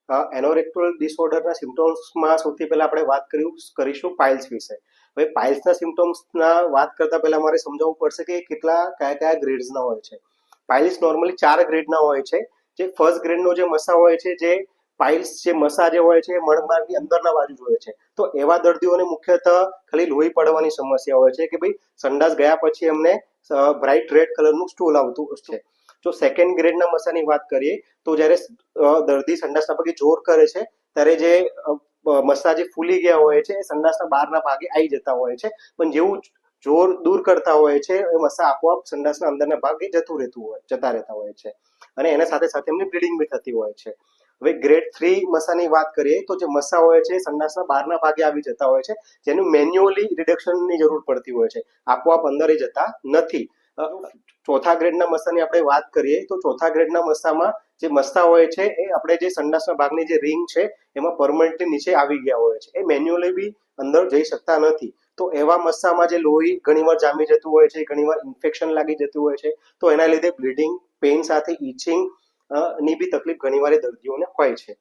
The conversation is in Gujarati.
એનોરેક્ટલ ડિસઓર્ડરના સિમ્ટમ્સમાં સૌથી પહેલા આપણે વાત કરીશું પાઇલ્સ વિશે. હવે પાઇલ્સના સિમ્ટમ્સના વાત કરતા પહેલા મારે સમજાવવું પડશે કે કયા કયા ગ્રેડ્સના હોય છે. પાઇલ્સ નોર્મલી 4 ગ્રેડના હોય છે. જે ફર્સ્ટ ગ્રેડનો જે મસા હોય છે, જે પાઇલ્સ જે મસા જે હોય છે, મળમાર્ગની અંદરના બાજુ જ હોય છે. તો એવા દર્દીઓને મુખ્યતઃ ખાલી લોહી પડવાની સમસ્યા હોય છે કે ભાઈ સંડાસ ગયા પછી એમને બ્રાઇટ રેડ કલરનું સ્ટૂલ આવતું છે. જો સેકન્ડ ગ્રેડના મસાની વાત કરીએ તો જ્યારે દર્દી સંડાસના પગે જોર કરે છે ત્યારે જે મસા જે ફૂલી ગયા હોય છે એ સંડાસના બહારના ભાગે આવી જતા હોય છે, પણ જેવું જોર દૂર કરતા હોય છે એ મસા આપોઆપ સંડાસના અંદરના ભાગે જતા રહેતા હોય છે, અને એના સાથે સાથે એમની બ્લીડિંગ બી થતી હોય છે. હવે ગ્રેડ 3 મસાની વાત કરીએ તો જે મસા હોય છે સંડાસના બહારના ભાગે આવી જતા હોય છે, જેનું મેન્યુઅલી રિડક્શનની જરૂર પડતી હોય છે, આપોઆપ અંદર જતા નથી. ચોથા ગ્રેડના મસાની આપણે વાત કરીએ તો ચોથા ગ્રેડના મસામાં જે મસા હોય છે એ આપણે જે સંડાસના ભાગની જે રિંગ છે એમાં પરમનન્ટલી નીચે આવી ગયા હોય છે, એ મેન્યુઅલી બી અંદર જઈ શકતા નથી. તો એવા મસામાં જે લોહી ઘણીવાર જામી જતું હોય છે, ઘણીવાર ઇન્ફેક્શન લાગી જતું હોય છે, તો એના લીધે બ્લીડિંગ, પેઇન સાથે ઇચિંગ ની બી તકલીફ ઘણીવાર દર્દીઓને હોય છે.